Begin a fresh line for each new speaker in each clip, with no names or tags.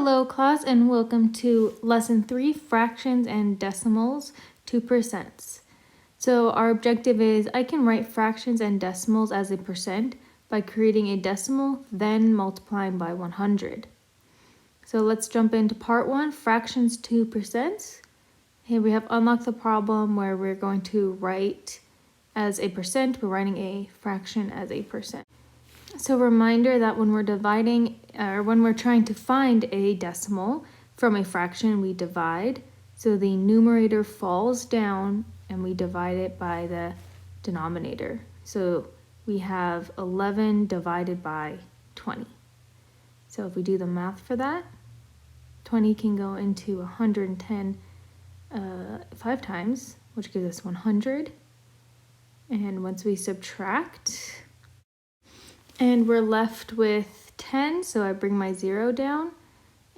Hello class and welcome to lesson 3, fractions and decimals to percents. So our objective is I can write fractions and decimals as a percent by creating a decimal, then multiplying by 100. So let's jump into part 1, fractions to percents. Here we have unlocked the problem where we're going to write as a percent, we're writing a fraction as a percent. So reminder that when we're dividing or when we're trying to find a decimal from a fraction, we divide. So the numerator falls down and we divide it by the denominator. So we have 11 divided by 20. So if we do the math for that, 20 can go into 110 5 times, which gives us 100. And once we subtract, and we're left with 10, so I bring my 0 down,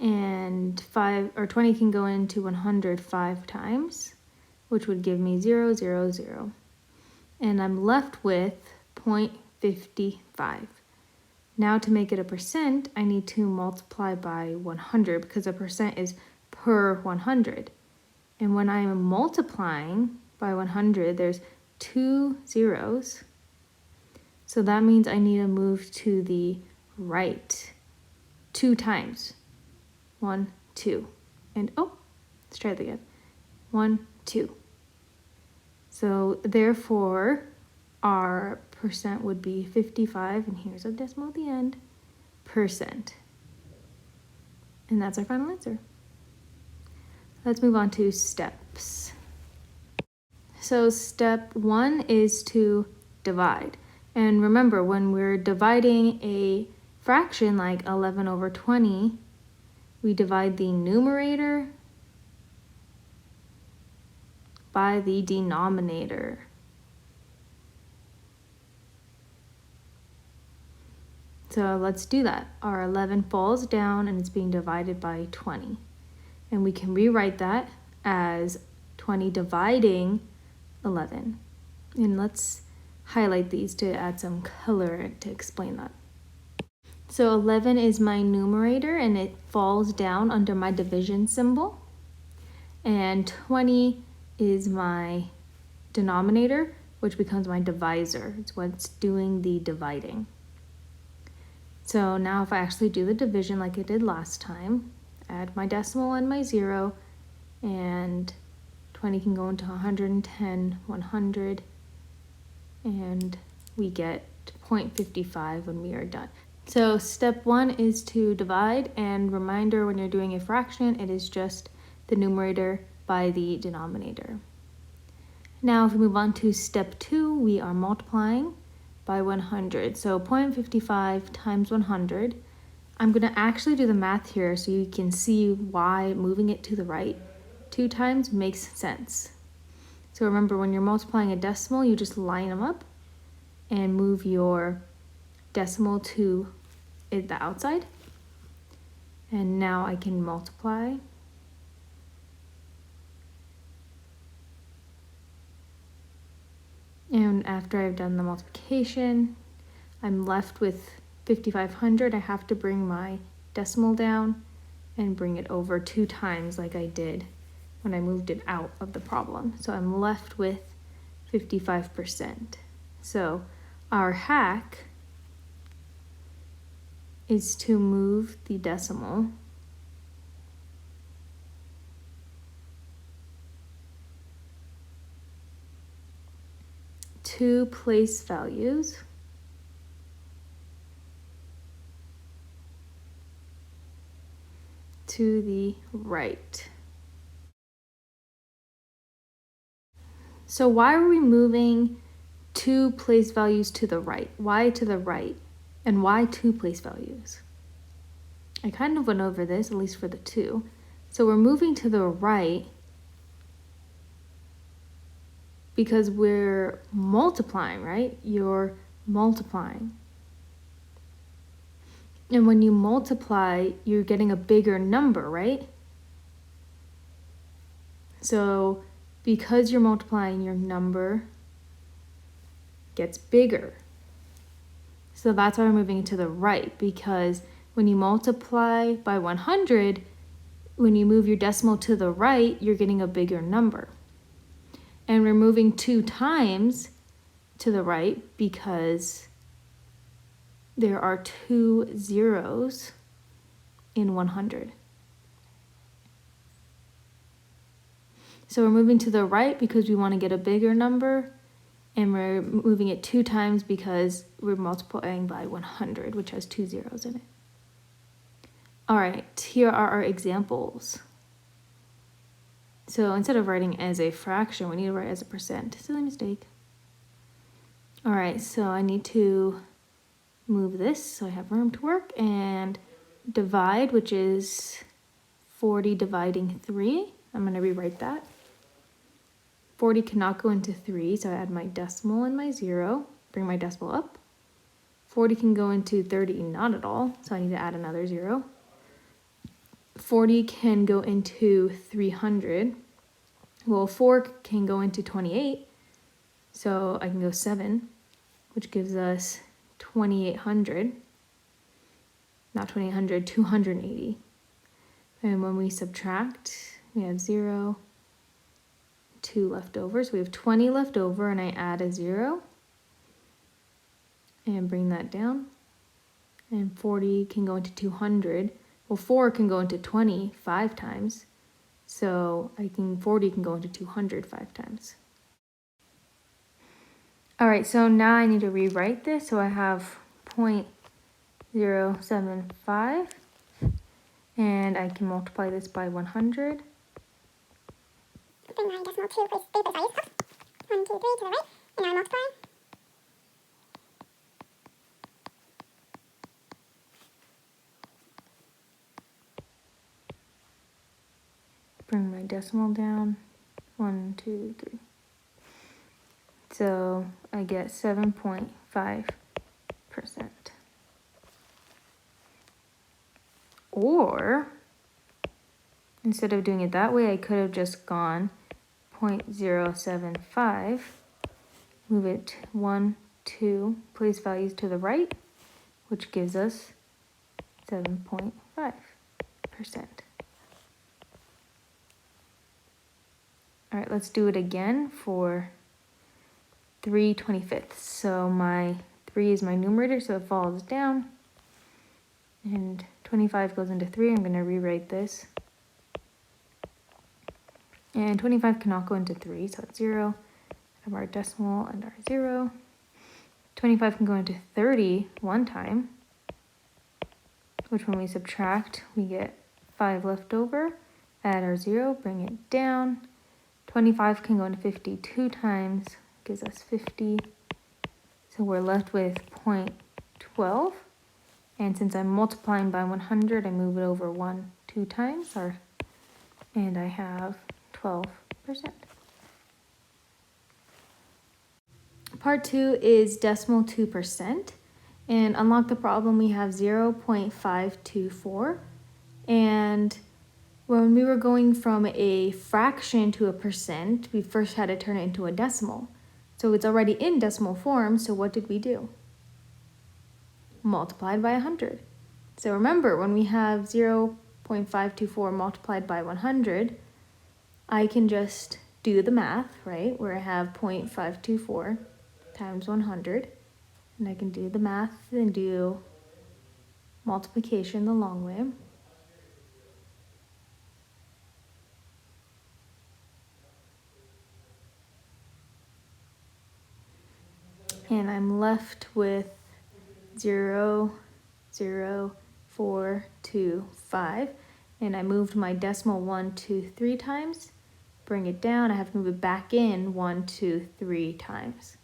and 20 can go into 105 times, which would give me 0, 0, 0. And I'm left with 0.55. Now to make it a percent, I need to multiply by 100 because a percent is per 100. And when I am multiplying by 100, there's 2 zeros. So that means I need to move to the right 2 times. 1, 2. And let's try it again. 1, 2. So therefore, our percent would be 55, and here's a decimal at the end, percent. And that's our final answer. Let's move on to steps. So step 1 is to divide. And remember, when we're dividing a fraction like 11 over 20, we divide the numerator by the denominator. So let's do that. Our 11 falls down and it's being divided by 20. And we can rewrite that as 20 dividing 11. And let's highlight these to add some color to explain that. So 11 is my numerator and it falls down under my division symbol. And 20 is my denominator, which becomes my divisor. It's what's doing the dividing. So now if I actually do the division like I did last time, add my decimal and my 0, and 20 can go into 110, 100, and we get 0.55 when we are done. So step 1 is to divide, and reminder, when you're doing a fraction, it is just the numerator by the denominator. Now if we move on to step 2, we are multiplying by 100. So 0.55 times 100. I'm going to actually do the math here so you can see why moving it to the right 2 times makes sense. So remember, when you're multiplying a decimal, you just line them up and move your decimal to the outside. And now I can multiply. And after I've done the multiplication, I'm left with 5,500. I have to bring my decimal down and bring it over 2 times like I did when I moved it out of the problem. So I'm left with 55%. So our hack is to move the decimal to place values to the right. So why are we moving 2 place values to the right? Why to the right? And why 2 place values? I kind of went over this, at least for the 2. So we're moving to the right because we're multiplying, right? You're multiplying. And when you multiply, you're getting a bigger number, right? So because you're multiplying, your number gets bigger. So that's why we're moving it to the right, because when you multiply by 100, when you move your decimal to the right, you're getting a bigger number. And we're moving 2 times to the right because there are 2 zeros in 100. So we're moving to the right because we want to get a bigger number, and we're moving it 2 times because we're multiplying by 100, which has 2 zeros in it. All right, here are our examples. So instead of writing as a fraction, we need to write as a percent. Silly mistake. All right, so I need to move this so I have room to work, and divide, which is 40 dividing 3. I'm going to rewrite that. 40 cannot go into 3, so I add my decimal and my 0, bring my decimal up. 40 can go into 30, not at all, so I need to add another 0. 40 can go into 300. Well, 4 can go into 28, so I can go 7, which gives us 2,800. Not 2,800, 280. And when we subtract, we have 0, 2 left over. So we have 20 left over, and I add a 0 and bring that down. And 40 can go into 200. Well, 4 can go into 20 5 times. So 40 can go into 200 5 times. All right, so now I need to rewrite this. So I have 0.075, and I can multiply this by 100.
Bring my decimal 2 place stay place values up. 1, 2, 3 to the right, and now multiply.
Bring my decimal down. 1, 2, 3. So I get 7.5%. Or instead of doing it that way, I could have just gone 0.075, move it 1, 2, place values to the right, which gives us 7.5%. All right, let's do it again for 3/25. So my 3 is my numerator, so it falls down. And 25 goes into 3. I'm going to rewrite this. And 25 cannot go into 3, so it's 0. Have our decimal and our 0. 25 can go into 30 one time, which when we subtract, we get 5 left over. Add our 0, bring it down. 25 can go into 50 2 times, gives us 50. So we're left with 0.12. And since I'm multiplying by 100, I move it over 2 times, and I have 12%. Part 2 is decimal 2%. And unlock the problem, we have 0.524. And when we were going from a fraction to a percent, we first had to turn it into a decimal. So it's already in decimal form, so what did we do? Multiplied by 100. So remember, when we have 0.524 multiplied by 100, I can just do the math, right? Where I have 0.524 times 100, and I can do the math and do multiplication the long way. And I'm left with 0.0425, and I moved my decimal 1, 2, 3 times. Bring it down, I have to move it back in 1, 2, 3 times.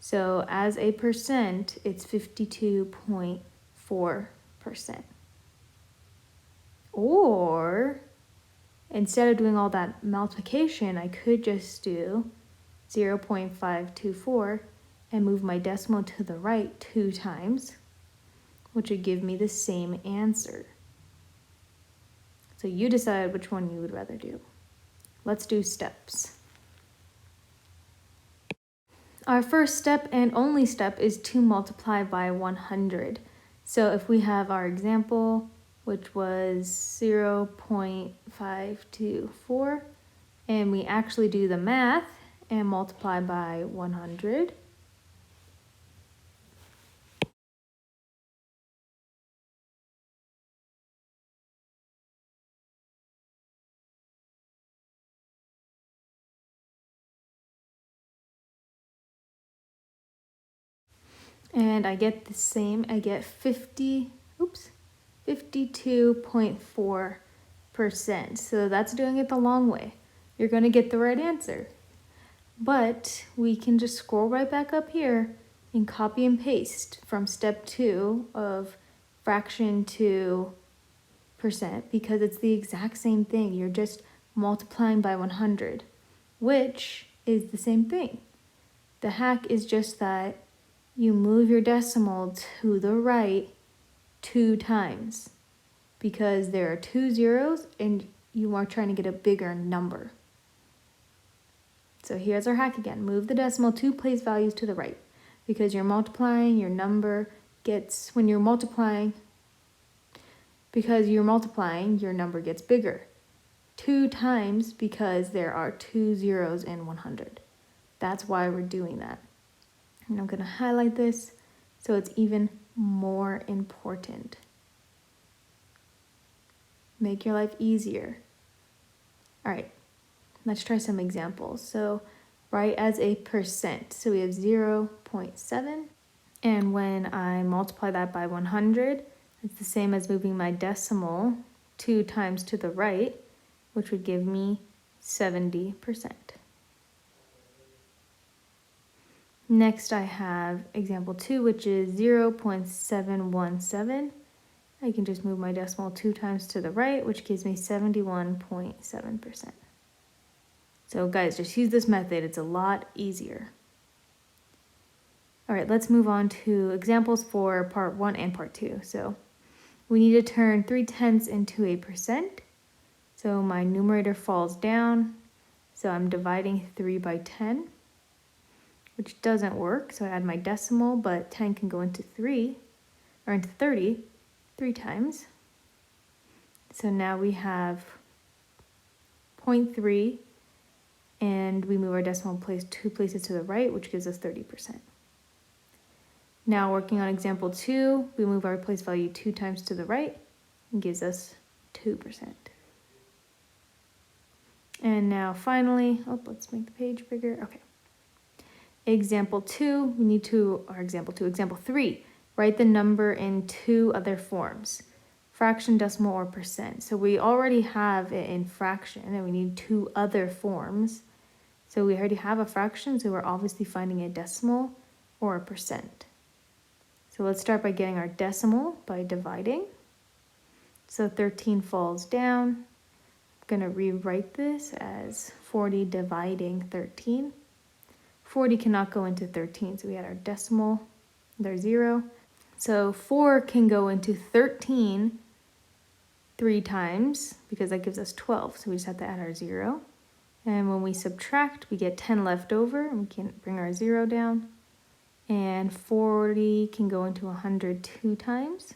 So as a percent, it's 52.4%. Or instead of doing all that multiplication, I could just do 0.524 and move my decimal to the right 2 times, which would give me the same answer. So you decide which one you would rather do. Let's do steps. Our first step and only step is to multiply by 100. So if we have our example, which was 0.524, and we actually do the math and multiply by 100, and I get the same. I get 52.4%. So that's doing it the long way. You're going to get the right answer. But we can just scroll right back up here and copy and paste from step 2 of fraction to percent, because it's the exact same thing. You're just multiplying by 100, which is the same thing. The hack is just that you move your decimal to the right 2 times, because there are 2 zeros and you are trying to get a bigger number. So here's our hack again. Move the decimal 2 place values to the right, because you're multiplying, your number gets, when you're multiplying, your number gets bigger. 2 times, because there are 2 zeros in 100. That's why we're doing that. And I'm going to highlight this so it's even more important. Make your life easier. All right, let's try some examples. So write as a percent. So we have 0.7. And when I multiply that by 100, it's the same as moving my decimal 2 times to the right, which would give me 70%. Next, I have example 2, which is 0.717. I can just move my decimal 2 times to the right, which gives me 71.7%. So guys, just use this method. It's a lot easier. All right, let's move on to examples for part 1 and part 2. So we need to turn 3/10 into a percent. So my numerator falls down. So I'm dividing 3 by 10. Which doesn't work, so I add my decimal, but 10 can go into 3, or into 30, 3 times. So now we have 0.3, and we move our decimal place 2 places to the right, which gives us 30%. Now working on example 2, we move our place value 2 times to the right, and gives us 2%. And now finally, let's make the page bigger, okay. Example 2, example 3, write the number in 2 other forms, fraction, decimal, or percent. So we already have it in fraction, and we need 2 other forms. So we already have a fraction, so we're obviously finding a decimal or a percent. So let's start by getting our decimal by dividing. So 13 falls down. I'm going to rewrite this as 40 dividing 13. 40 cannot go into 13, so we add our decimal, there's 0. So 4 can go into 13 3 times, because that gives us 12, so we just have to add our 0. And when we subtract, we get 10 left over, and we can bring our 0 down. And 40 can go into 100 2 times.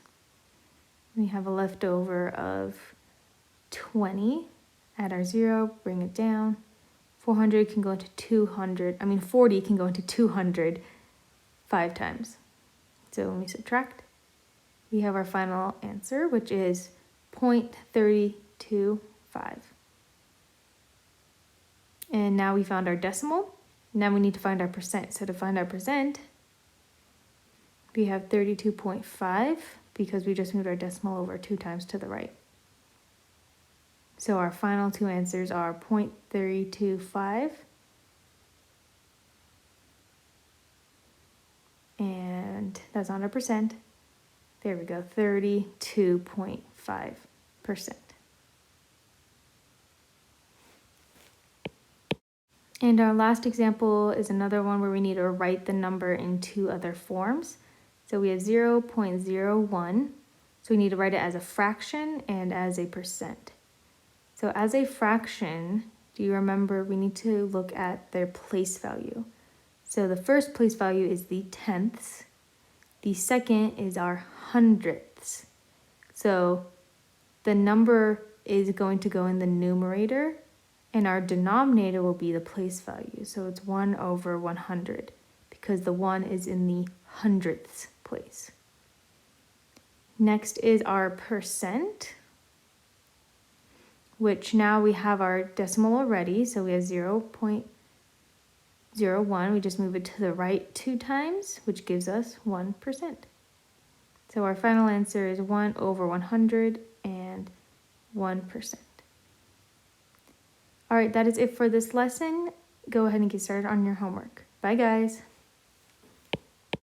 We have a leftover of 20, add our 0, bring it down. 40 can go into 200 5 times. So when we subtract, we have our final answer, which is 0.325. And now we found our decimal. Now we need to find our percent. So to find our percent, we have 32.5, because we just moved our decimal over 2 times to the right. So our final 2 answers are 0.325 and that's not a percent. There we go, 32.5%. And our last example is another one where we need to write the number in 2 other forms. So we have 0.01, so we need to write it as a fraction and as a percent. So as a fraction, do you remember we need to look at their place value? So the first place value is the tenths, The second is our hundredths. So the number is going to go in the numerator, and our denominator will be the place value. So it's 1 over 100 because the 1 is in the hundredths place. Next is our percent, which now we have our decimal already. So we have 0.01. We just move it to the right 2 times, which gives us 1%. So our final answer is 1 over 100 and 1%. All right, that is it for this lesson. Go ahead and get started on your homework. Bye, guys.